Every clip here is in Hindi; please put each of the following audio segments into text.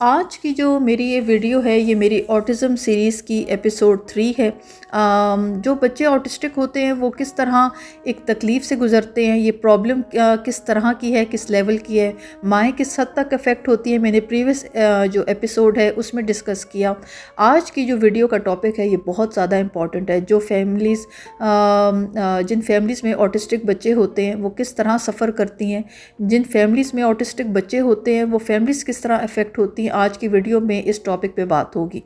आज की जो मेरी ये वीडियो है ये मेरी ऑटिज़म सीरीज़ की एपिसोड 3 है। जो बच्चे ऑटिस्टिक होते हैं वो किस तरह एक तकलीफ़ से गुज़रते हैं, ये प्रॉब्लम किस तरह की है, किस लेवल की है, माएँ किस हद तक अफेक्ट होती हैं, मैंने प्रीवियस जो एपिसोड है उसमें डिस्कस किया। आज की जो वीडियो का टॉपिक है ये बहुत ज़्यादा इम्पॉर्टेंट है। जो फैमिलीज़ जिन फैमिलीज़ में ऑटिस्टिक बच्चे होते हैं वो किस तरह सफ़र करती हैं, जिन फैमिलीज़ में ऑटिस्टिक बच्चे होते हैं वो फैमिलीज़ किस तरह अफेक्ट होती हैं, आज की वीडियो में इस टॉपिक पे बात होगी।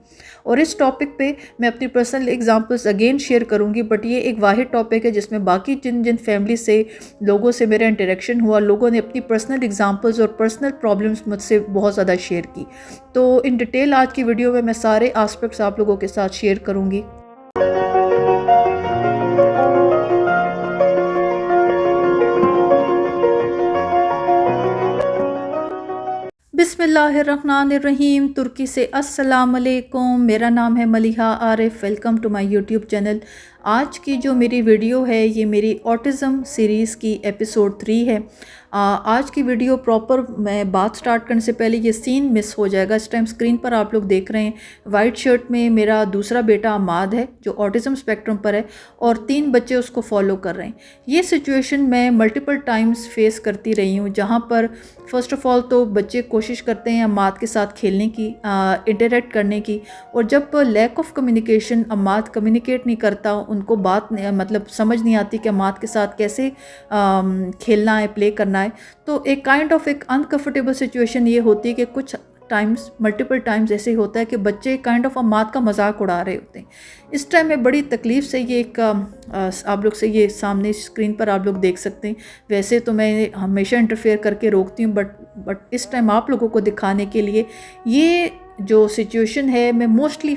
और इस टॉपिक पे मैं अपनी पर्सनल एग्जांपल्स अगेन शेयर करूंगी, बट ये एक वाहिद टॉपिक है जिसमें बाकी जिन जिन फैमिली से लोगों से मेरा इंटरेक्शन हुआ, लोगों ने अपनी पर्सनल एग्जांपल्स और पर्सनल प्रॉब्लम्स मुझसे बहुत ज़्यादा शेयर की। तो इन डिटेल आज की वीडियो में मैं सारे एस्पेक्ट्स आप लोगों के साथ शेयर करूँगी। बिस्मिल्लाहिर्रहमानिर्रहीम। तुर्की से अस्सलाम वालेकुम। मेरा नाम है Maliha Arif. Welcome to my YouTube channel. आज की जो मेरी वीडियो है ये मेरी ऑटिज़म सीरीज़ की एपिसोड 3 है। आज की वीडियो प्रॉपर मैं बात स्टार्ट करने से पहले ये सीन मिस हो जाएगा। इस टाइम स्क्रीन पर आप लोग देख रहे हैं वाइट शर्ट में मेरा दूसरा बेटा अमाद है जो ऑटिज़म स्पेक्ट्रम पर है और 3 बच्चे उसको फॉलो कर रहे हैं। ये सिचुएशन मैं मल्टीपल टाइम्स फेस करती रही हूँ, जहाँ पर फ़र्स्ट ऑफ़ ऑल तो बच्चे कोशिश करते हैं अम्माद के साथ खेलने की, इंटरेक्ट करने की, और जब lack of communication, Ammad communicate नहीं करता, उनको बात मतलब समझ नहीं आती कि अम्माद के साथ कैसे खेलना है, प्ले करना है, तो एक काइंड ऑफ एक अनकम्फर्टेबल सिचुएशन ये होती है कि कुछ टाइम्स, मल्टीपल टाइम्स ऐसे होता है कि बच्चे काइंड ऑफ अम्माद का मजाक उड़ा रहे होते हैं। इस टाइम में बड़ी तकलीफ़ से ये एक आप लोग से ये सामने स्क्रीन पर आप लोग देख सकते हैं। वैसे तो मैं हमेशा इंटरफेयर करके रोकती हूँ, बट इस टाइम आप लोगों को दिखाने के लिए ये जो सिचुएशन है, मैं मोस्टली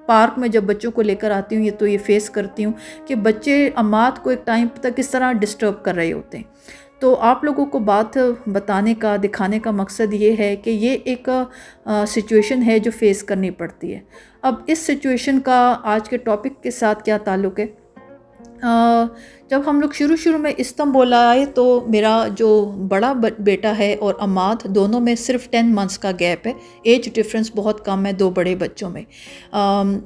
पार्क में जब बच्चों को लेकर आती हूँ ये फेस करती हूँ कि बच्चे अम्माद को एक टाइम तक किस तरह डिस्टर्ब कर रहे होते हैं। तो आप लोगों को बात बताने का, दिखाने का मकसद ये है कि ये एक सिचुएशन है जो फेस करनी पड़ती है। अब इस सिचुएशन का आज के टॉपिक के साथ क्या ताल्लुक़ है? जब हम लोग शुरू में इस्तांबुल आए तो मेरा जो बड़ा बेटा है और अमाद, दोनों में सिर्फ 10 मंथ्स का गैप है। एज डिफरेंस बहुत कम है दो बड़े बच्चों में।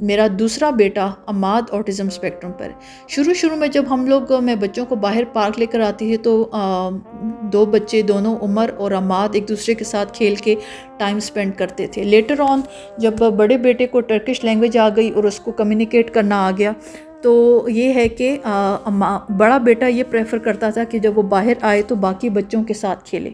मेरा दूसरा बेटा अमाद ऑटिज़म स्पेक्ट्रम पर। शुरू में जब हम लोग, मैं बच्चों को बाहर पार्क लेकर आती थी तो दो बच्चे, दोनों उमर और अमाद एक दूसरे के साथ खेल के टाइम स्पेंड करते थे। लेटर ऑन जब बड़े बेटे को टर्किश लैंग्वेज आ गई और उसको कम्युनिकेट करना आ गया, तो ये है कि बड़ा बेटा ये प्रेफर करता था कि जब वो बाहर आए तो बाकी बच्चों के साथ खेले।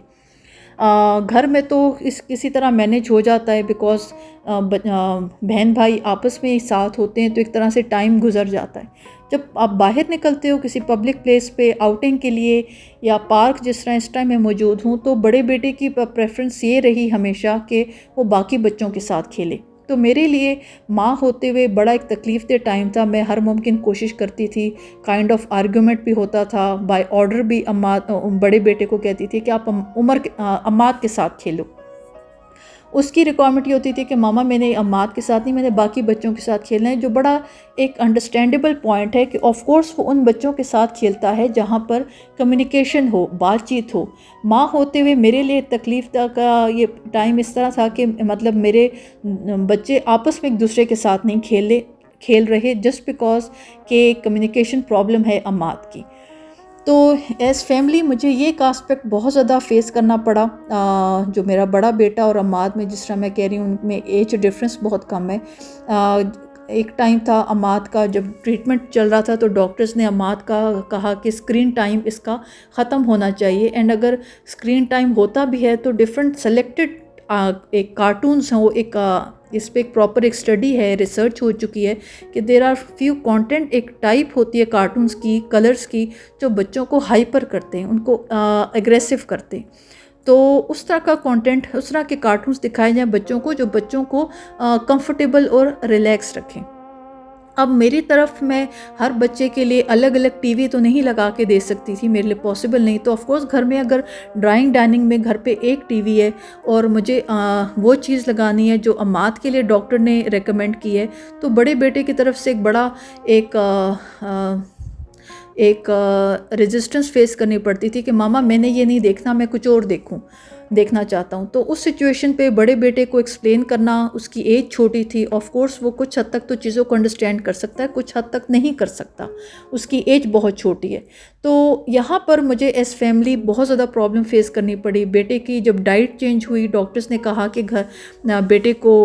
घर में तो किसी तरह मैनेज हो जाता है, बिकॉज़ बहन भाई आपस में ही साथ होते हैं तो एक तरह से टाइम गुजर जाता है। जब आप बाहर निकलते हो किसी पब्लिक प्लेस पे आउटिंग के लिए या पार्क, जिस तरह इस टाइम मैं मौजूद हूँ, तो बड़े बेटे की प्रेफरेंस ये रही हमेशा कि वो बाकी बच्चों के साथ खेले। तो मेरे लिए माँ होते हुए बड़ा एक तकलीफ़ दे टाइम था। मैं हर मुमकिन कोशिश करती थी, काइंड ऑफ आर्गूमेंट भी होता था, बाय ऑर्डर भी बड़े बेटे को कहती थी कि आप अम्माद के साथ खेलो। उसकी रिक्वायरमेंट ये होती थी कि मामा मैंने अम्माद के साथ नहीं, मैंने बाकी बच्चों के साथ खेलना है, जो बड़ा एक अंडरस्टैंडेबल पॉइंट है कि ऑफ कोर्स वो उन बच्चों के साथ खेलता है जहाँ पर कम्युनिकेशन हो, बातचीत हो। माँ होते हुए मेरे लिए तकलीफ़ का ये टाइम इस तरह था कि मतलब मेरे बच्चे आपस में एक दूसरे के साथ नहीं खेल रहे, जस्ट बिकॉज के कम्युनिकेशन प्रॉब्लम है अम्माद की। तो एज़ फैमिली मुझे ये एक आस्पेक्ट बहुत ज़्यादा फेस करना पड़ा। जो मेरा बड़ा बेटा और अम्माद में, जिस तरह मैं कह रही हूँ, उनमें एज डिफरेंस बहुत कम है। एक टाइम था अम्माद का, जब ट्रीटमेंट चल रहा था तो डॉक्टर्स ने अम्माद का कहा कि स्क्रीन टाइम इसका ख़त्म होना चाहिए, एंड अगर स्क्रीन टाइम होता भी है तो डिफरेंट सेलेक्टेड एक कार्टून्स हो, एक इस पर एक प्रॉपर एक स्टडी है, रिसर्च हो चुकी है कि देर आर फ्यू कंटेंट, एक टाइप होती है कार्टून्स की, कलर्स की, जो बच्चों को हाइपर करते हैं, उनको एग्रेसिव करते हैं। तो उस तरह का कंटेंट, उस तरह के कार्टून्स दिखाए जाएं बच्चों को जो बच्चों को कंफर्टेबल और रिलैक्स रखें। अब मेरी तरफ मैं हर बच्चे के लिए अलग अलग टीवी तो नहीं लगा के दे सकती थी, मेरे लिए पॉसिबल नहीं। तो ऑफ कोर्स घर में अगर ड्राइंग डाइनिंग में घर पे एक टीवी है और मुझे वो चीज़ लगानी है जो अम्माद के लिए डॉक्टर ने रेकमेंड की है, तो बड़े बेटे की तरफ से एक बड़ा एक रेजिस्टेंस फेस करनी पड़ती थी कि मामा मैंने ये नहीं देखना, मैं कुछ और देखूं। देखना चाहता हूँ। तो उस सिचुएशन पे बड़े बेटे को एक्सप्लेन करना, उसकी एज छोटी थी, ऑफ कोर्स वो कुछ हद तक तो चीज़ों को अंडरस्टैंड कर सकता है, कुछ हद तक नहीं कर सकता, उसकी एज बहुत छोटी है। तो यहाँ पर मुझे एज फैमिली बहुत ज़्यादा प्रॉब्लम फेस करनी पड़ी। बेटे की जब डाइट चेंज हुई, डॉक्टर्स ने कहा कि बेटे को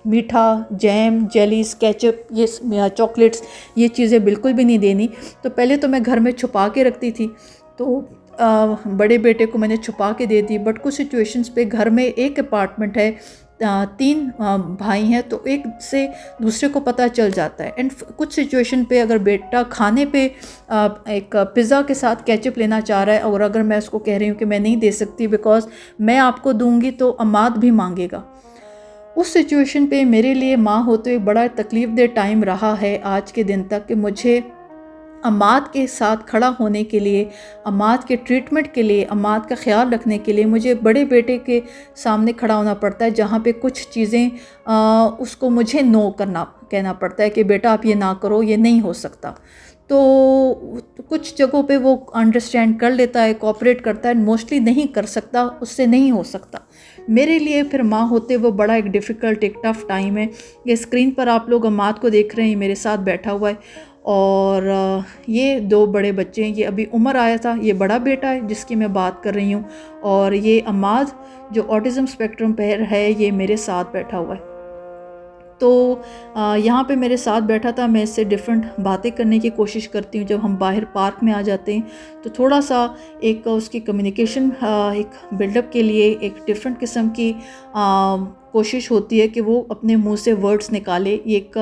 मीठा, जैम, जेलीज, केचप, ये चॉकलेट्स, ये चीज़ें बिल्कुल भी नहीं देनी। तो पहले तो मैं घर में छुपा के रखती थी, तो बड़े बेटे को मैंने छुपा के दे दी। बट कुछ सिचुएशंस पे घर में एक अपार्टमेंट है, 3 भाई हैं, तो एक से दूसरे को पता चल जाता है। एंड कुछ सिचुएशन पे अगर बेटा खाने पे एक पिज़्ज़ा के साथ केचप लेना चाह रहा है, और अगर मैं उसको कह रही हूँ कि मैं नहीं दे सकती बिकॉज मैं आपको दूंगी तो अम्माद भी मांगेगा, उस सिचुएशन पे मेरे लिए माँ होते हुए बड़ा तकलीफ़ दे टाइम रहा है आज के दिन तक कि मुझे अम्माद के साथ खड़ा होने के लिए, अम्माद के ट्रीटमेंट के लिए, अम्माद का ख्याल रखने के लिए मुझे बड़े बेटे के सामने खड़ा होना पड़ता है, जहाँ पे कुछ चीज़ें उसको मुझे नो कहना पड़ता है कि बेटा आप ये ना करो, ये नहीं हो सकता। तो कुछ जगहों पे वो अंडरस्टैंड कर लेता है, कोऑपरेट करता है, मोस्टली नहीं कर सकता, उससे नहीं हो सकता। मेरे लिए फिर माँ होते वो बड़ा एक डिफ़िकल्ट, एक टफ़ टाइम है। ये स्क्रीन पर आप लोग अम्माद को देख रहे हैं, मेरे साथ बैठा हुआ है, और ये 2 बड़े बच्चे हैं। ये अभी उमर आया था, ये बड़ा बेटा है जिसकी मैं बात कर रही हूँ, और ये अम्माद जो ऑटिज़म स्पेक्ट्रम पर है, ये मेरे साथ बैठा हुआ है। तो यहाँ पे मेरे साथ बैठा था, मैं इससे डिफरेंट बातें करने की कोशिश करती हूँ। जब हम बाहर पार्क में आ जाते हैं तो थोड़ा सा एक उसकी कम्युनिकेशन एक बिल्डअप के लिए एक डिफरेंट किस्म की कोशिश होती है कि वो अपने मुंह से वर्ड्स निकाले। ये एक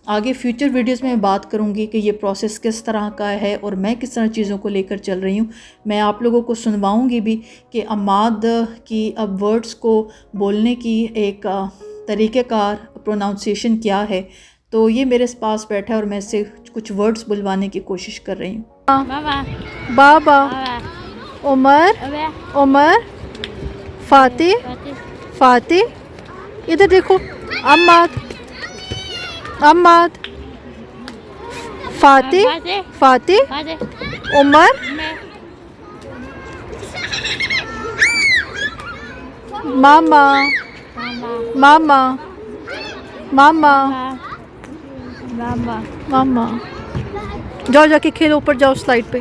आगे फ्यूचर वीडियोस में मैं बात करूँगी कि ये प्रोसेस किस तरह का है और मैं किस तरह चीज़ों को लेकर चल रही हूँ। मैं आप लोगों को सुनवाऊँगी भी कि अम्माद की अब वर्ड्स को बोलने की एक तरीक़ेकार, प्रोनाउंसिएशन क्या है। तो ये मेरे पास बैठा है और मैं इससे कुछ वर्ड्स बुलवाने की कोशिश कर रही हूँ। बाबा, उमर, उमर, फाती, फाती, इधर देखो, अम्माद, अम्माद, फाती, फाती, उमर, मामा, मामा, मामा, मामा, जाओ जाके खेलो, ऊपर जाओ स्लाइड पे।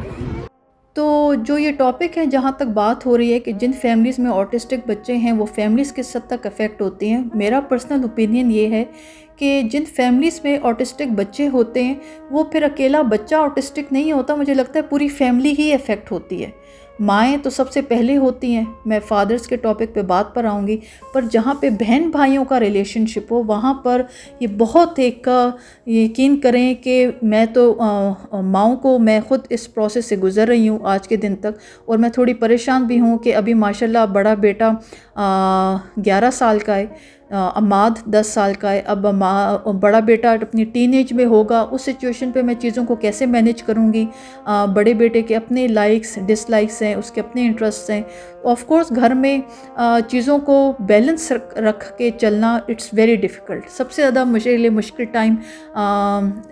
तो जो ये टॉपिक है, जहाँ तक बात हो रही है कि जिन फैमिलीज़ में ऑटिस्टिक बच्चे हैं वो फैमिलीज़ किस हद तक अफेक्ट होती हैं, मेरा पर्सनल ओपिनियन ये है कि जिन फैमिलीज़ में ऑटिस्टिक बच्चे होते हैं वो फिर अकेला बच्चा ऑटिस्टिक नहीं होता, मुझे लगता है पूरी फैमिली ही अफेक्ट होती है। माएँ तो सबसे पहले होती हैं, मैं फादर्स के टॉपिक पे बात पर आऊँगी, पर जहाँ पे बहन भाइयों का रिलेशनशिप हो वहाँ पर ये बहुत एक यकीन करें कि मैं तो माँओं को, मैं ख़ुद इस प्रोसेस से गुज़र रही हूँ आज के दिन तक, और मैं थोड़ी परेशान भी हूँ कि अभी माशाल्लाह बड़ा बेटा 11 साल का है, अम्माद 10 साल का है। अब बड़ा बेटा अपनी टीनेज में होगा, उस सिचुएशन पे मैं चीज़ों को कैसे मैनेज करूँगी। बड़े बेटे के अपने लाइक्स डिसलाइक्स हैं, उसके अपने इंटरेस्ट हैं। ऑफ कोर्स घर में चीज़ों को बैलेंस रख के चलना इट्स वेरी डिफ़िकल्ट। सबसे ज़्यादा मुझे लिए मुश्किल टाइम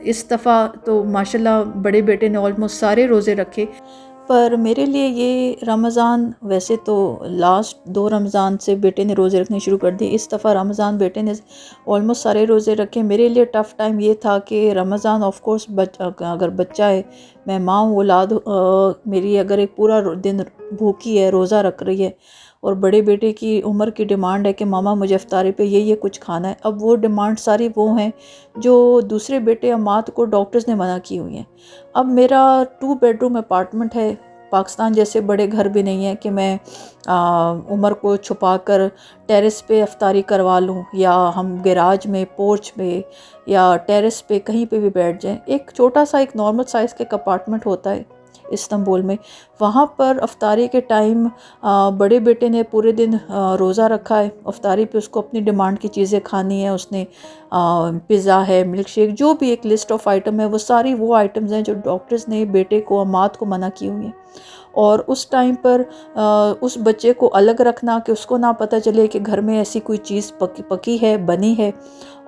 इस दफ़ा तो माशाल्लाह बड़े बेटे ने ऑलमोस्ट सारे रोज़े रखे, पर मेरे लिए ये रमज़ान, वैसे तो लास्ट 2 रमज़ान से बेटे ने रोज़े रखने शुरू कर दिए, इस दफ़ा रमज़ान बेटे ने ऑलमोस्ट सारे रोज़े रखे। मेरे लिए टफ़ टाइम ये था कि रमज़ान ऑफ कोर्स अगर बच्चा है, मैं माँ हूँ, औलाद मेरी अगर एक पूरा दिन भूखी है, रोज़ा रख रही है, और बड़े बेटे की उम्र की डिमांड है कि मामा मुझे इफ्तारी पे ये कुछ खाना है। अब वो डिमांड सारी वो हैं जो दूसरे बेटे अम्माद को डॉक्टर्स ने मना की हुई हैं। अब मेरा 2 बेडरूम अपार्टमेंट है, पाकिस्तान जैसे बड़े घर भी नहीं है कि मैं उमर को छुपा कर टेरेस पे इफ्तारी करवा लूँ, या हम गैराज में, पोर्च में, या टेरेस पे कहीं पे भी बैठ जाएं। एक छोटा सा एक नॉर्मल साइज़ का एक अपार्टमेंट होता है इस्तांबुल में, वहाँ पर अफ्तारी के टाइम बड़े बेटे ने पूरे दिन रोज़ा रखा है। अफ्तारी पे उसको अपनी डिमांड की चीज़ें खानी है, उसने पिज़्ज़ा है, मिल्क शेक, जो भी एक लिस्ट ऑफ आइटम है, वो सारी वो आइटम्स हैं जो डॉक्टर्स ने बेटे को, अम्माद को मना की हुई हैं। और उस टाइम पर उस बच्चे को अलग रखना कि उसको ना पता चले कि घर में ऐसी कोई चीज़ पकी है, बनी है,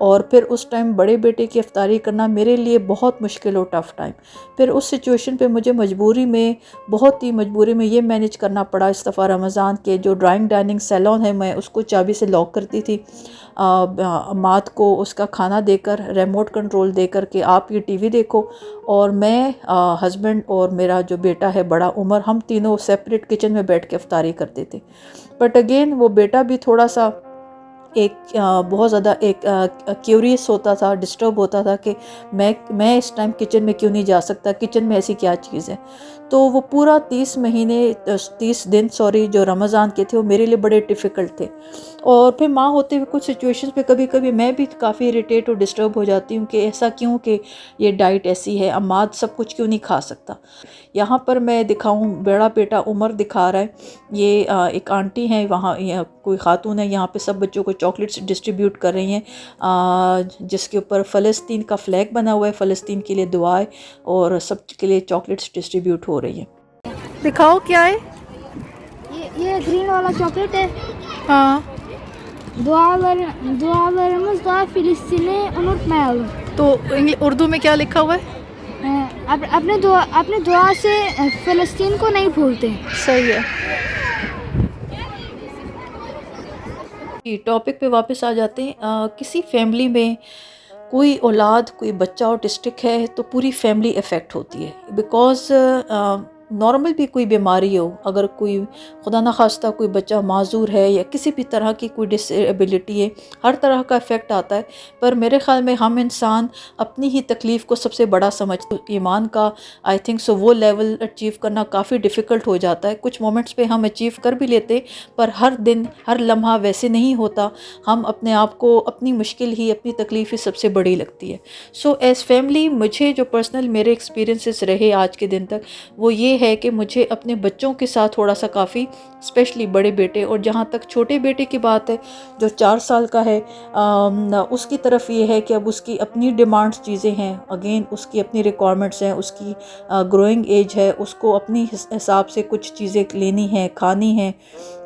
और फिर उस टाइम बड़े बेटे की इफ्तारी करना मेरे लिए बहुत मुश्किल और टफ़ टाइम। फिर उस सिचुएशन पे मुझे बहुत ही मजबूरी में ये मैनेज करना पड़ा इस दफ़ा रमज़ान के जो ड्राइंग डाइनिंग सैलून है, मैं उसको चाबी से लॉक करती थी। मात को उसका खाना देकर, रिमोट कंट्रोल देकर कि आप ये टीवी देखो, और मैं, हस्बैंड और मेरा जो बेटा है बड़ा उमर, हम तीनों सेपरेट किचन में बैठ के इफ्तारी करते थे। बट अगेन वो बेटा भी थोड़ा सा बहुत ज़्यादा क्यूरियस होता था, डिस्टर्ब होता था कि मैं इस टाइम किचन में क्यों नहीं जा सकता, किचन में ऐसी क्या चीज़ है। तो वो पूरा 30 दिन जो रमज़ान के थे वो मेरे लिए बड़े डिफ़िकल्ट थे। और फिर माँ होते हुए कुछ सिचुएशंस पे कभी कभी मैं भी काफ़ी इरिटेट और डिस्टर्ब हो जाती हूँ कि ऐसा क्यों, कि ये डाइट ऐसी है, अम्माद सब कुछ क्यों नहीं खा सकता। यहाँ पर मैं दिखाऊँ, बड़ा बेटा उमर दिखा रहा है, ये एक आंटी हैं वहाँ, कोई खातून है, यहाँ पे सब बच्चों को चॉकलेट्स डिस्ट्रीब्यूट कर रही हैं, जिसके ऊपर फ़लस्तीन का फ्लैग बना हुआ है, फ़लस्तीन के लिए दुआ है, और सब के लिए चॉकलेट्स डिस्ट्रीब्यूट हो रही हैं। दिखाओ क्या है ये ग्रीन वाला चॉकलेट है। हाँ, dualarımız daha Filistin'i unutmayalım। तो उर्दू में क्या लिखा हुआ है? अपने दुआ से फ़लस्तीन को नहीं भूलते। सही है। टॉपिक पे वापस आ जाते हैं। किसी फैमिली में कोई औलाद, कोई बच्चा ऑटिस्टिक है तो पूरी फैमिली इफ़ेक्ट होती है, बिकॉज़ नॉर्मल भी कोई बीमारी हो, अगर कोई खुदा न खास्ता कोई बच्चा माजूर है या किसी भी तरह की कोई डिसेबिलिटी है, हर तरह का इफ़ेक्ट आता है। पर मेरे ख़्याल में हम इंसान अपनी ही तकलीफ़ को सबसे बड़ा समझते, ईमान का आई थिंक सो वो लेवल अचीव करना काफ़ी डिफ़िकल्ट हो जाता है। कुछ मोमेंट्स पे हम अचीव कर भी लेते, पर हर दिन हर लम्हा वैसे नहीं होता। हम अपने आप को, अपनी मुश्किल ही, अपनी तकलीफ़ ही सबसे बड़ी लगती है। सो एज़ फैमिली मुझे जो पर्सनल मेरे एक्सपीरियंसेस रहे आज के दिन तक, वो ये है कि मुझे अपने बच्चों के साथ थोड़ा सा काफ़ी, स्पेशली बड़े बेटे, और जहाँ तक छोटे बेटे की बात है जो 4 साल का है, उसकी तरफ ये है कि अब उसकी अपनी डिमांड्स चीज़ें हैं, अगेन उसकी अपनी रिक्वायरमेंट्स हैं, उसकी ग्रोइंग एज है, उसको अपनी हिसाब से कुछ चीज़ें लेनी हैं, खानी हैं।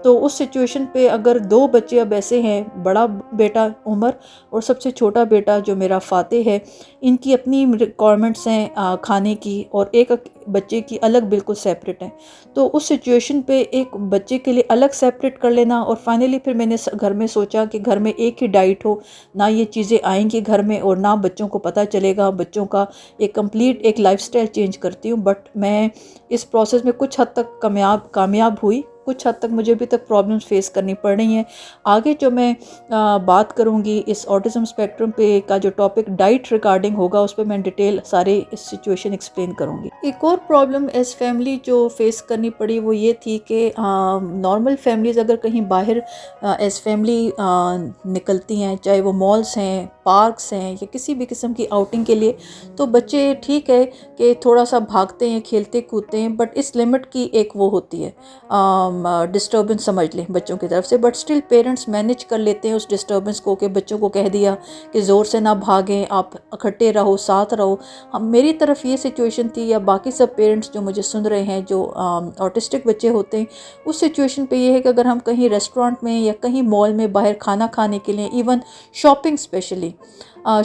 तो उस सिचुएशन पे अगर 2 बच्चे अब ऐसे हैं, बड़ा बेटा उमर और सबसे छोटा बेटा जो मेरा फ़ाते है, इनकी अपनी रिक्वायरमेंट्स हैं खाने की, और एक बच्चे की अलग बिल्कुल सेपरेट है। तो उस सिचुएशन पे एक बच्चे के लिए अलग सेपरेट कर लेना, और फाइनली फिर मैंने घर में सोचा कि घर में एक ही डाइट हो, ना ये चीज़ें आएंगी घर में और ना बच्चों को पता चलेगा, बच्चों का एक कंप्लीट एक लाइफस्टाइल चेंज करती हूँ। बट मैं इस प्रोसेस में कुछ हद तक कामयाब हुई, कुछ हद तक मुझे अभी तक प्रॉब्लम्स फेस करनी पड़ रही हैं। आगे जो मैं बात करूँगी इस ऑटिज़म स्पेक्ट्रम पे का जो टॉपिक डाइट रिगार्डिंग होगा, उस पर मैं डिटेल सारे इस सिचुएशन एक्सप्लेन करूँगी। एक और प्रॉब्लम एज फैमिली जो फेस करनी पड़ी वो ये थी कि नॉर्मल फैमिलीज़ अगर कहीं बाहर एज फैमिली निकलती हैं, चाहे वो मॉल्स हैं, पार्क्स हैं, या किसी भी किस्म की आउटिंग के लिए, तो बच्चे ठीक है कि थोड़ा सा भागते हैं, खेलते कूदते हैं, बट इस लिमिट की एक वो होती है, डिस्टर्बेंस समझ लें बच्चों की तरफ से। बट स्टिल पेरेंट्स मैनेज कर लेते हैं उस डिस्टर्बेंस को, कि बच्चों को कह दिया कि ज़ोर से ना भागें, आप इकट्ठे रहो, साथ रहो। हम, मेरी तरफ ये सिचुएशन थी, या बाकी सब पेरेंट्स जो मुझे सुन रहे हैं जो ऑटिस्टिक बच्चे होते हैं, उस सिचुएशन पे ये है कि अगर हम कहीं रेस्टोरेंट में या कहीं मॉल में बाहर खाना खाने के लिए, इवन शॉपिंग, स्पेशली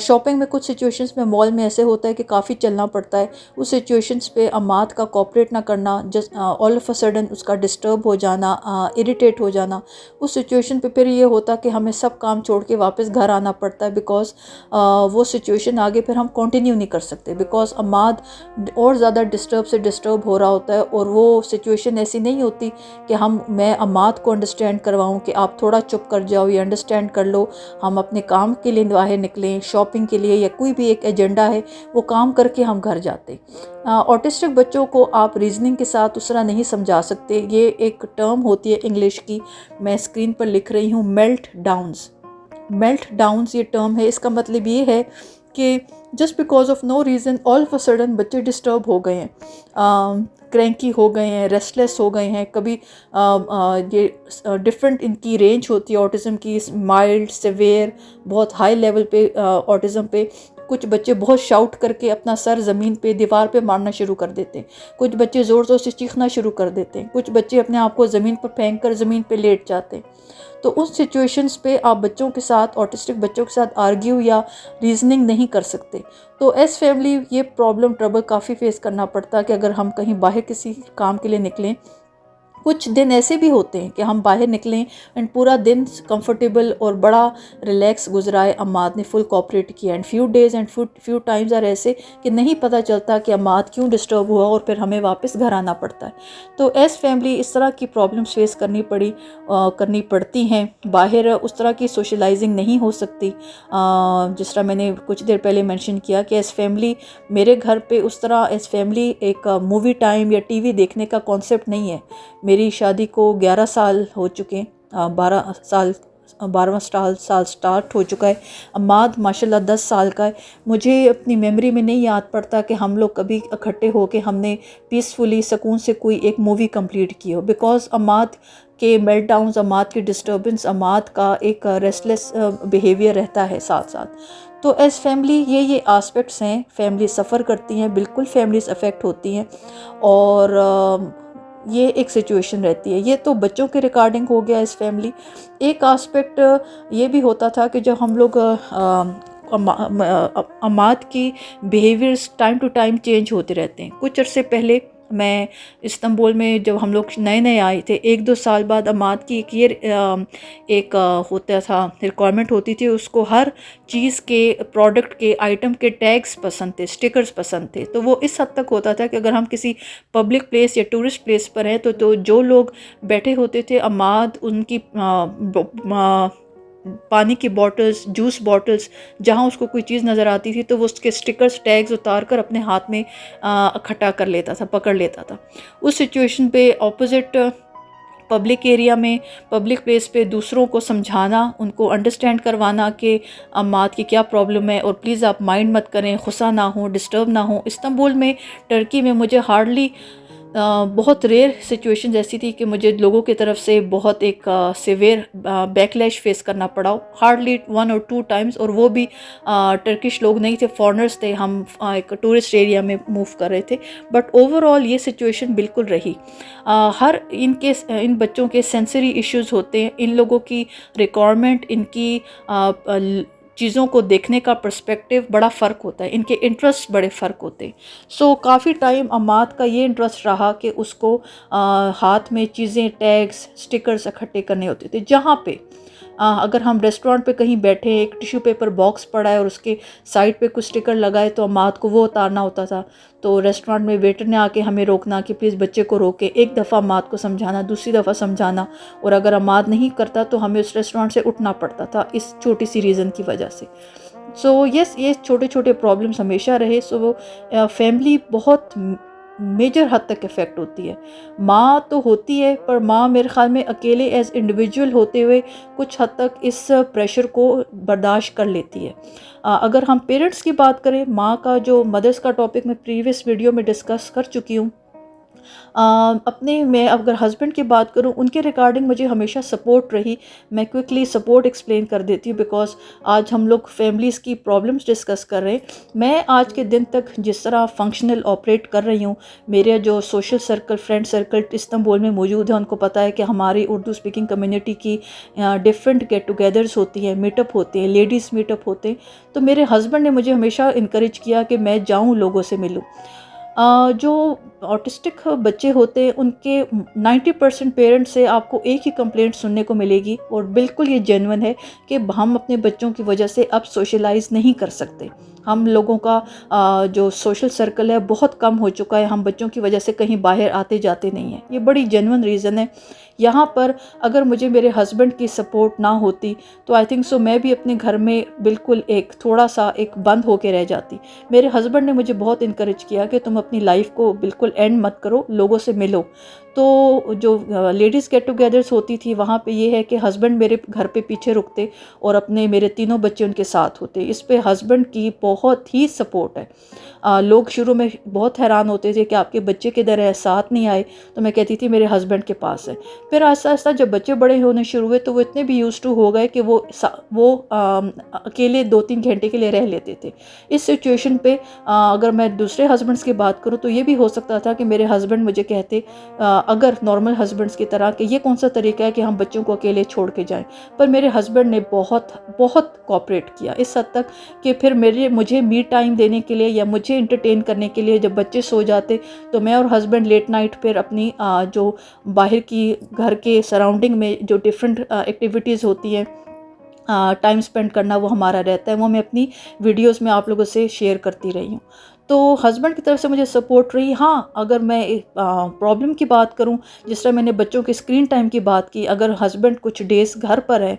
शॉपिंग में कुछ सिचुएशंस में मॉल में ऐसे होता है कि काफ़ी चलना पड़ता है, उस सिचुएशंस पे अम्मात का कोऑपरेट ना करना, just all of a sudden उसका डिस्टर्ब हो जाना, इरिटेट हो जाना, उस सिचुएशन पे फिर ये होता कि हमें सब काम छोड़ के वापस घर आना पड़ता है, बिकॉज वो सिचुएशन आगे फिर हम कंटिन्यू नहीं कर सकते, बिकॉज अम्माद और ज़्यादा डिस्टर्ब हो रहा होता है। और वो सिचुएशन ऐसी नहीं होती कि मैं अम्माद को अंडरस्टैंड करवाऊँ कि आप थोड़ा चुप कर जाओ, ये अंडरस्टैंड कर लो, हम अपने काम के लिए बाहर निकलें, शॉपिंग के लिए, या कोई भी एक एजेंडा है वो काम करके हम घर जाते। ऑटिस्टिक बच्चों को आप रीजनिंग के साथ उस तरह नहीं समझा सकते। ये एक टर्म होती है इंग्लिश की, मैं स्क्रीन पर लिख रही हूँ, मेल्ट डाउन्स ये टर्म है। इसका मतलब ये है कि just because of no reason all of a sudden बच्चे डिस्टर्ब हो गए हैं, क्रैंकी हो गए हैं, रेस्टलेस हो गए हैं। कभी ये डिफरेंट इनकी रेंज होती है ऑटिज़म की, माइल्ड, सिवियर, बहुत हाई लेवल पे ऑटिज़म पे। कुछ बच्चे बहुत शाउट करके अपना सर ज़मीन पे दीवार पे मारना शुरू कर देते हैं, कुछ बच्चे ज़ोर ज़ोर से चीखना शुरू कर देते हैं, कुछ बच्चे अपने आप को ज़मीन पर फेंक कर ज़मीन पे लेट जाते हैं। तो उस सिचुएशंस पे आप बच्चों के साथ, ऑटिस्टिक बच्चों के साथ आर्ग्यू या रीजनिंग नहीं कर सकते। तो एज फैमिली ये प्रॉब्लम ट्रबल काफ़ी फेस करना पड़ता है कि अगर हम कहीं बाहर किसी काम के लिए निकलें, कुछ दिन ऐसे भी होते हैं कि हम बाहर निकलें एंड पूरा दिन कंफर्टेबल और बड़ा रिलैक्स गुजराए, अम्माद ने फुल कोऑपरेट किया, and few days and few times are ऐसे कि नहीं पता चलता कि अम्माद क्यों डिस्टर्ब हुआ और फिर हमें वापस घर आना पड़ता है। तो एज फैमिली इस तरह की प्रॉब्लम्स फेस करनी पड़ती हैं। बाहर उस तरह की सोशलाइजिंग नहीं हो सकती, जिस तरह मैंने कुछ देर पहले मेंशन किया कि एज फैमिली मेरे घर पे उस तरह एज फैमिली एक मूवी टाइम या टीवी देखने का कॉन्सेप्ट नहीं है। मेरी शादी को 11 साल हो चुके हैं, 12वां साल स्टार्ट हो चुका है। अम्माद माशाल्लाह 10 साल का है। मुझे अपनी मेमोरी में नहीं याद पड़ता कि हम लोग कभी इकट्ठे होके हमने पीसफुली सुकून से कोई एक मूवी कंप्लीट की हो, बिकॉज़ अम्माद के मेल्टडाउन्स, अम्माद की डिस्टर्बेंस, अम्माद का एक रेस्टलेस बिहेवियर रहता है साथ साथ। तो एज़ फैमिली ये आस्पेक्ट्स हैं, फैमिली सफ़र करती हैं, बिल्कुल फैमिलीज अफेक्ट होती हैं, और ये एक सिचुएशन रहती है। ये तो बच्चों के रिगार्डिंग हो गया इस फैमिली। एक आस्पेक्ट ये भी होता था कि जब हम लोग अम्माद की behaviours time to time change होते रहते हैं। कुछ अरसे पहले मैं इस्तांबुल में जब हम लोग नए नए आए थे, 1-2 साल बाद अम्माद की होता था, रिक्वायरमेंट होती थी, उसको हर चीज़ के, प्रोडक्ट के, आइटम के टैग्स पसंद थे, स्टिकर्स पसंद थे। तो वो इस हद तक होता था कि अगर हम किसी पब्लिक प्लेस या टूरिस्ट प्लेस पर हैं तो जो लोग बैठे होते थे, अम्माद उनकी पानी की बॉटल्स, जूस बॉटल्स, जहाँ उसको कोई चीज़ नज़र आती थी तो वो उसके स्टिकर्स, टैग्स उतार कर अपने हाथ में इकट्ठा कर लेता था, पकड़ लेता था। उस सिचुएशन पे ऑपोजिट पब्लिक एरिया में, पब्लिक प्लेस पे दूसरों को समझाना, उनको अंडरस्टैंड करवाना कि अम्माद की क्या प्रॉब्लम है और प्लीज़ आप माइंड मत करें, गुस्सा ना हो, डिस्टर्ब ना हो। इस्तांबुल में, टर्की में मुझे हार्डली बहुत रेयर सिचुएशन ऐसी थी कि मुझे लोगों की तरफ से बहुत एक सिवियर बैकलैश फेस करना पड़ा, हार्डली 1 और 2 टाइम्स, और वो भी टर्किश लोग नहीं थे, फॉरेनर्स थे। हम एक टूरिस्ट एरिया में मूव कर रहे थे, बट ओवरऑल ये सिचुएशन बिल्कुल रही। इन बच्चों के सेंसरी इश्यूज़ होते हैं, इन लोगों की रिक्वायरमेंट, इनकी चीज़ों को देखने का पर्सपेक्टिव बड़ा फ़र्क होता है, इनके इंटरेस्ट बड़े फ़र्क होते हैं। सो काफ़ी टाइम अम्माद का ये इंटरेस्ट रहा कि उसको हाथ में चीज़ें, टैग्स, स्टिकर्स इकट्ठे करने होते थे। जहाँ पे अगर हम रेस्टोरेंट पे कहीं बैठे हैं, एक टिश्यू पेपर बॉक्स पड़ा है और उसके साइड पे कुछ स्टिकर लगाए, तो अम्माद को वो उतारना होता था। तो रेस्टोरेंट में वेटर ने आके हमें रोकना कि प्लीज़ बच्चे को रोके, एक दफ़ा अम्माद को समझाना, दूसरी दफ़ा समझाना, और अगर अम्माद नहीं करता तो हमें उस रेस्टोरेंट से उठना पड़ता था इस छोटी सी रीज़न की वजह से। सो ये छोटे छोटे प्रॉब्लम्स हमेशा रहे। सो वो फैमिली बहुत मेजर हद तक इफ़ेक्ट होती है। माँ तो होती है, पर माँ मेरे ख़्याल में अकेले एज इंडिविजुअल होते हुए कुछ हद तक इस प्रेशर को बर्दाश्त कर लेती है। अगर हम पेरेंट्स की बात करें, माँ का जो मदर्स का टॉपिक मैं प्रीवियस वीडियो में डिस्कस कर चुकी हूँ। मैं अगर हस्बैंड की बात करूं, उनके रिगार्डिंग मुझे हमेशा सपोर्ट रही। मैं क्विकली सपोर्ट एक्सप्लेन कर देती हूँ, बिकॉज आज हम लोग फैमिलीज़ की प्रॉब्लम्स डिस्कस कर रहे हैं। मैं आज के दिन तक जिस तरह फंक्शनल ऑपरेट कर रही हूँ, मेरे जो social circle, friend circle Istanbul में मौजूद है, उनको पता है कि हमारी उर्दू स्पीकिंग कम्युनिटी की डिफरेंट गेट टुगेदर्स होती हैं, मीटअप होते हैं, लेडीज़ मीटअप होते हैं। तो मेरे हस्बैंड ने मुझे हमेशा इनक्रेज किया कि मैं जाऊँ, लोगों से मिलूँ। जो ऑटिस्टिक बच्चे होते हैं, उनके 90% पेरेंट्स से आपको एक ही कंप्लेंट सुनने को मिलेगी, और बिल्कुल ये जेन्युइन है, कि हम अपने बच्चों की वजह से अब सोशलाइज नहीं कर सकते। हम लोगों का जो सोशल सर्कल है बहुत कम हो चुका है, हम बच्चों की वजह से कहीं बाहर आते जाते नहीं हैं। ये बड़ी जेन्युइन रीज़न है। यहाँ पर अगर मुझे मेरे हस्बैंड की सपोर्ट ना होती तो आई थिंक सो मैं भी अपने घर में बिल्कुल एक थोड़ा सा एक बंद होके रह जाती। मेरे हस्बैंड ने मुझे बहुत इनकरेज किया कि तुम अपनी लाइफ को बिल्कुल एंड मत करो, लोगों से मिलो। तो जो लेडीज़ गेट टुगेदर्स होती थी वहाँ पे ये है कि हस्बैंड मेरे घर पे पीछे रुकते और अपने मेरे तीनों बच्चे उनके साथ होते। इस पे हस्बैंड की बहुत ही सपोर्ट है। लोग शुरू में बहुत हैरान होते थे कि आपके बच्चे किधर है, साथ नहीं आए। तो मैं कहती थी मेरे हस्बैंड के पास है। फिर आहिस्ता आहिस्ता जब बच्चे बड़े होने शुरू हुए तो वो इतने भी यूज़ टू हो गए कि वो अकेले 2-3 घंटे के लिए रह लेते थे। इस सिचुएशन पे अगर मैं दूसरे हस्बैंड्स की बात करूँ तो ये भी हो सकता था कि मेरे हस्बैंड मुझे कहते अगर नॉर्मल हस्बैंड्स की तरह कि ये कौन सा तरीका है कि हम बच्चों को अकेले छोड़ के जाएं। पर मेरे हस्बैंड ने बहुत बहुत कोऑपरेट किया इस हद तक कि फिर मुझे मी टाइम देने के लिए या मुझे इंटरटेन करने के लिए जब बच्चे सो जाते तो मैं और हस्बैंड लेट नाइट फिर अपनी जो बाहर की घर के सराउंडिंग में जो डिफरेंट एक्टिविटीज़ होती हैं टाइम स्पेंड करना वो हमारा रहता है। वो मैं अपनी वीडियोस में आप लोगों से शेयर करती रही हूँ। तो हस्बैंड की तरफ से मुझे सपोर्ट रही। हाँ, अगर मैं प्रॉब्लम की बात करूँ, जिस तरह मैंने बच्चों के स्क्रीन टाइम की बात की, अगर हस्बैंड कुछ डेज़ घर पर है,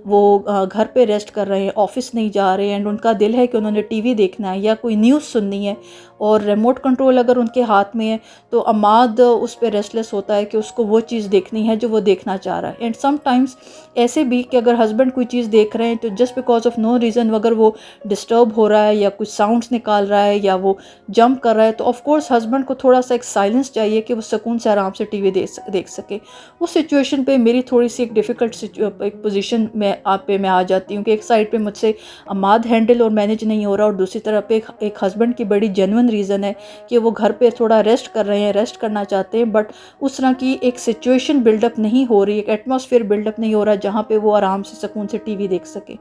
वो घर पे रेस्ट कर रहे हैं, ऑफिस नहीं जा रहे हैं एंड उनका दिल है कि उन्होंने टीवी देखना है या कोई न्यूज़ सुननी है और रिमोट कंट्रोल अगर उनके हाथ में है तो अमाद उस पर रेस्टलेस होता है कि उसको वो चीज़ देखनी है जो वो देखना चाह रहा है। एंड समटाइम्स ऐसे भी कि अगर हस्बैंड कोई चीज़ देख रहे हैं तो just because of no reason अगर वो डिस्टर्ब हो रहा है या कुछ साउंड्स निकाल रहा है या वो जंप कर रहा है तो ऑफ कोर्स हस्बैंड को थोड़ा सा एक साइलेंस चाहिए कि वो सुकून से आराम से टीवी देख सके। उस सिचुएशन पे मेरी थोड़ी सी एक डिफ़िकल्ट एक पोजीशन में मैं आ जाती हूँ कि एक साइड पे मुझसे अमाद हैंडल और मैनेज नहीं हो रहा और दूसरी तरफ एक हस्बैंड की बड़ी जेन्युइन रीज़न है कि वो घर पे थोड़ा रेस्ट कर रहे हैं, रेस्ट करना चाहते हैं, बट उस तरह की एक सिचुएशन बिल्डअप नहीं हो रही, एक एटमॉस्फेयर बिल्डअप नहीं हो रहा जहाँ पे वो आराम से सुकून से टीवी देख सके।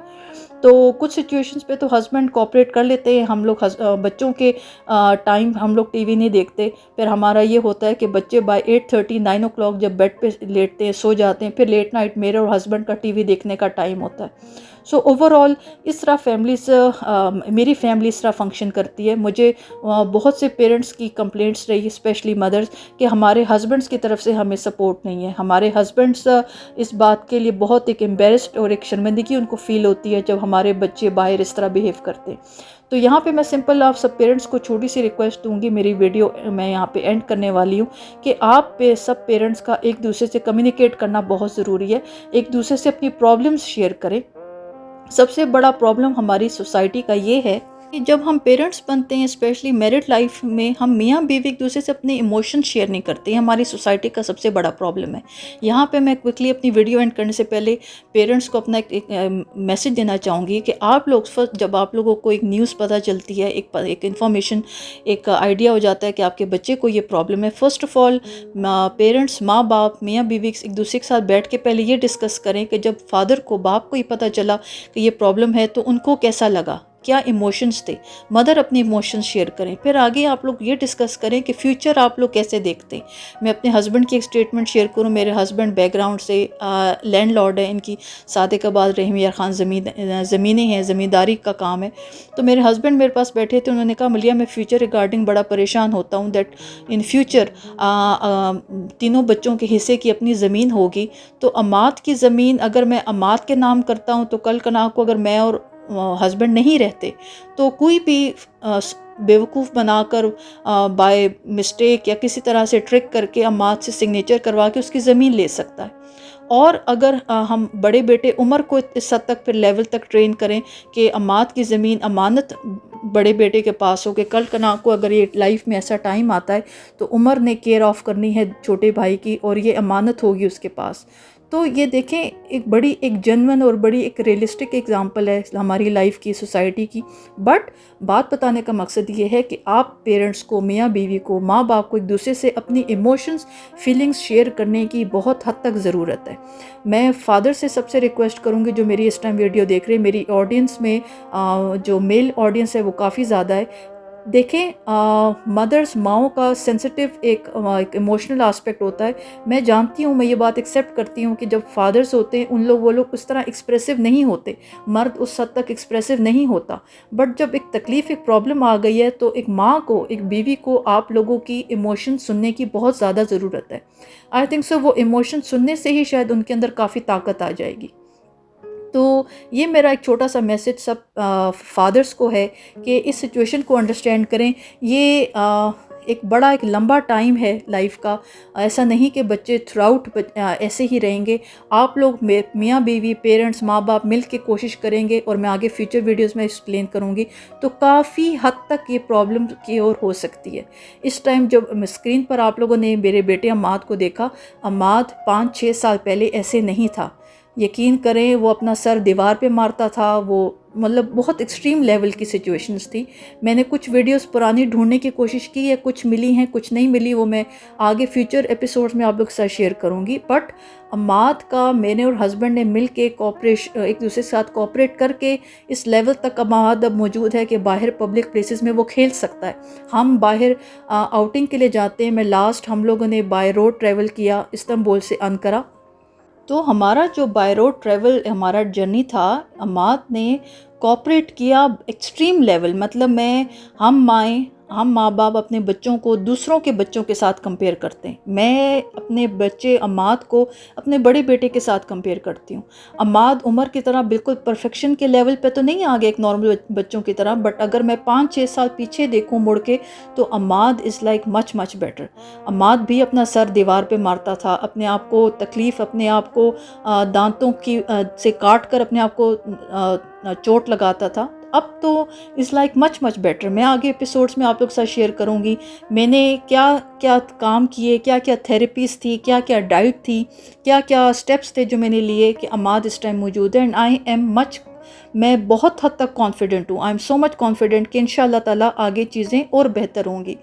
तो कुछ सिचुएशंस पे तो हस्बैंड कोऑपरेट कर लेते हैं। हम लोग बच्चों के टाइम हम लोग टीवी नहीं देखते। फिर हमारा ये होता है कि बच्चे बाय 8:30 9 o'clock जब बेड पे लेटते हैं, सो जाते हैं, फिर लेट नाइट मेरे और हस्बैंड का टीवी देखने का टाइम होता है। सो ओवरऑल इस तरह मेरी फैमिली इस तरह फंक्शन करती है। मुझे बहुत से पेरेंट्स की कंप्लेंट्स रही, स्पेशली मदर्स, कि हमारे हस्बैंड्स की तरफ से हमें सपोर्ट नहीं है। हमारे हस्बैंड्स इस बात के लिए बहुत एक एम्बेरस्ड और एक शर्मिंदगी उनको फील होती है जब हमारे बच्चे बाहर इस तरह बिहेव करते हैं। तो यहाँ पे मैं सिंपल आप सब पेरेंट्स को छोटी सी रिक्वेस्ट दूंगी, मेरी वीडियो मैं यहाँ पे एंड करने वाली हूँ, कि आप पे सब पेरेंट्स का एक दूसरे से कम्युनिकेट करना बहुत ज़रूरी है। एक दूसरे से अपनी प्रॉब्लम्स शेयर करें। सबसे बड़ा प्रॉब्लम हमारी सोसाइटी का ये है कि जब हम पेरेंट्स बनते हैं, स्पेशली मैरिड लाइफ में, हम मियाँ बीवी एक दूसरे से अपने इमोशन शेयर नहीं करते हैं। हमारी सोसाइटी का सबसे बड़ा प्रॉब्लम है। यहाँ पे मैं क्विकली अपनी वीडियो एंड करने से पहले पेरेंट्स को अपना एक मैसेज देना चाहूँगी कि आप लोग फर्स्ट, जब आप लोगों को एक न्यूज़ पता चलती है, एक इन्फॉर्मेशन, एक आइडिया हो जाता है कि आपके बच्चे को ये प्रॉब्लम है, फ़र्स्ट ऑफ़ ऑल पेरेंट्स, माँ बाप, मियाँ बीवी एक दूसरे के साथ बैठ के पहले ये डिस्कस करें कि जब फादर को, बाप को ही पता चला कि ये प्रॉब्लम है तो उनको कैसा लगा, क्या इमोशंस थे। मदर अपने इमोशंस शेयर करें। फिर आगे आप लोग ये डिस्कस करें कि फ्यूचर आप लोग कैसे देखते हैं। मैं अपने हस्बैंड की एक स्टेटमेंट शेयर करूं। मेरे हस्बैंड बैकग्राउंड से लैंडलॉर्ड है, इनकी शादी के बाद रहीम यार खान ज़मीनें हैं, ज़मींदारी का काम है। तो मेरे हस्बैंड मेरे पास बैठे थे, उन्होंने कहा मलिया मैं फ्यूचर रिगार्डिंग बड़ा परेशान होता हूँ दैट इन फ्यूचर तीनों बच्चों के हिस्से की अपनी ज़मीन होगी, तो अमाद की ज़मीन अगर मैं अमाद के नाम करता हूँ तो कल कना को अगर मैं और हस्बैंड नहीं रहते तो कोई भी बेवकूफ़ बनाकर बाय मिस्टेक या किसी तरह से ट्रिक करके अमाद से सिग्नेचर करवा के उसकी ज़मीन ले सकता है। और अगर हम बड़े बेटे उमर को इस हद तक फिर लेवल तक ट्रेन करें कि अमाद की ज़मीन अमानत बड़े बेटे के पास हो, के कल कना को अगर ये लाइफ में ऐसा टाइम आता है तो उमर ने केयर ऑफ़ करनी है छोटे भाई की और ये अमानत होगी उसके पास। तो ये देखें, एक जेन्युइन और बड़ी एक रियलिस्टिक एग्जांपल है हमारी लाइफ की, सोसाइटी की। बट बात बताने का मकसद ये है कि आप पेरेंट्स को, मियाँ बीवी को, माँ बाप को एक दूसरे से अपनी इमोशंस, फीलिंग्स शेयर करने की बहुत हद तक ज़रूरत है। मैं फादर से सबसे रिक्वेस्ट करूँगी जो मेरी इस टाइम वीडियो देख रहे हैं, मेरी ऑडियंस में जो मेल ऑडियंस है वो काफ़ी ज़्यादा है। देखें, मदर्स, माओं का सेंसिटिव एक इमोशनल एस्पेक्ट होता है। मैं जानती हूँ, मैं ये बात एक्सेप्ट करती हूँ कि जब फादर्स होते हैं वो लोग उस तरह एक्सप्रेसिव नहीं होते, मर्द उस हद तक एक्सप्रेसिव नहीं होता। बट जब एक तकलीफ़, एक प्रॉब्लम आ गई है तो एक माँ को, एक बीवी को आप लोगों की इमोशन सुनने की बहुत ज़्यादा ज़रूरत है। आई थिंक सो वो इमोशन सुनने से ही शायद उनके अंदर काफ़ी ताकत आ जाएगी। तो ये मेरा एक छोटा सा मैसेज सब फादर्स को है कि इस सिचुएशन को अंडरस्टैंड करें। एक बड़ा एक लंबा टाइम है लाइफ का। ऐसा नहीं कि बच्चे थ्रूआउट ऐसे ही रहेंगे। आप लोग मियाँ बीवी, पेरेंट्स, माँ बाप मिल के कोशिश करेंगे, और मैं आगे फ्यूचर वीडियोस में एक्सप्लेन करूँगी, तो काफ़ी हद तक ये प्रॉब्लम की ओर हो सकती है। इस टाइम जब स्क्रीन पर आप लोगों ने मेरे बेटे अम्माद को देखा, अम्माद 5-6 साल पहले ऐसे नहीं था। यकीन करें, वो अपना सर दीवार पे मारता था, वो मतलब बहुत एक्सट्रीम लेवल की सिचुएशंस थी। मैंने कुछ वीडियोस पुरानी ढूंढने की कोशिश की है, कुछ मिली हैं, कुछ नहीं मिली, वो मैं आगे फ्यूचर एपिसोड्स में आप लोग के साथ शेयर करूँगी। बट अम्माद का मैंने और हस्बैंड ने मिल के एक दूसरे के साथ कोऑपरेट करके इस लेवल तक अम्माद अब मौजूद है कि बाहर पब्लिक प्लेसेस में वो खेल सकता है। हम बाहर आउटिंग के लिए जाते हैं। हम लोगों ने बाय रोड ट्रैवल किया इस्तांबुल से अनकरा। तो हमारा जो बाय रोड ट्रैवल हमारा जर्नी था, अम्माद ने कोऑपरेट किया एक्सट्रीम लेवल। मतलब हम माँ बाप अपने बच्चों को दूसरों के बच्चों के साथ कंपेयर करते हैं। मैं अपने बच्चे अम्माद को अपने बड़े बेटे के साथ कंपेयर करती हूँ। अम्माद उम्र की तरह बिल्कुल परफेक्शन के लेवल पे तो नहीं आ गया एक नॉर्मल बच्चों की तरह, बट अगर मैं 5-6 साल पीछे देखूँ मुड़ के, तो Ammad is like much much better. Ammad भी अपना सर दीवार पे मारता था, अपने आप को तकलीफ़, अपने आप को दांतों की से काट कर अपने आप को चोट लगाता था। अब तो is like much much better. मैं आगे एपिसोड्स में आप लोग के साथ शेयर करूँगी मैंने क्या क्या काम किए, क्या क्या थेरेपीज़ थी, क्या क्या डाइट थी, क्या क्या स्टेप्स थे जो मैंने लिए कि अम्माद इस टाइम मौजूद है। एंड मैं बहुत हद तक कॉन्फिडेंट हूँ। I am so much confident कि इंशाल्लाह ताला आगे चीज़ें और बेहतर होंगी।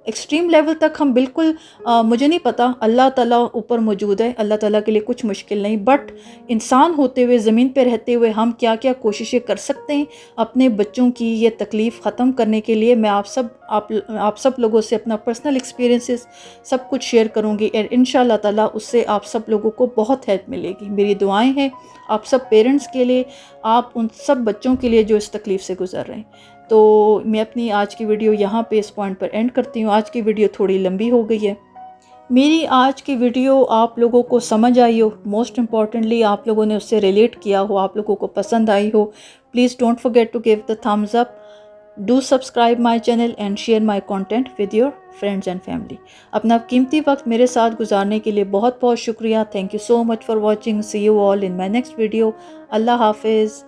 एक्सट्रीम लेवल तक हम बिल्कुल मुझे नहीं पता, अल्लाह ताला ऊपर मौजूद है, अल्लाह ताला के लिए कुछ मुश्किल नहीं। बट इंसान होते हुए, ज़मीन पे रहते हुए हम क्या क्या कोशिशें कर सकते हैं अपने बच्चों की ये तकलीफ़ ख़त्म करने के लिए, मैं आप सब लोगों से अपना पर्सनल एक्सपीरियंसेस सब कुछ शेयर करूँगी। और इंशाल्लाह ताला उससे आप सब लोगों को बहुत हेल्प मिलेगी। मेरी दुआएं हैं आप सब पेरेंट्स के लिए, आप उन सब बच्चों के लिए जो इस तकलीफ़ से गुज़र रहे हैं। तो मैं अपनी आज की वीडियो यहाँ पे इस पॉइंट पर एंड करती हूँ। आज की वीडियो थोड़ी लंबी हो गई है। मेरी आज की वीडियो आप लोगों को समझ आई हो, मोस्ट इम्पॉर्टेंटली आप लोगों ने उससे रिलेट किया हो, आप लोगों को पसंद आई हो, please don't forget to give the thumbs up, do subscribe my channel and share my content with your friends and family. अपना कीमती वक्त मेरे साथ गुजारने के लिए बहुत बहुत शुक्रिया। Thank you so much for watching. See you all in my next video. अल्लाह हाफिज़।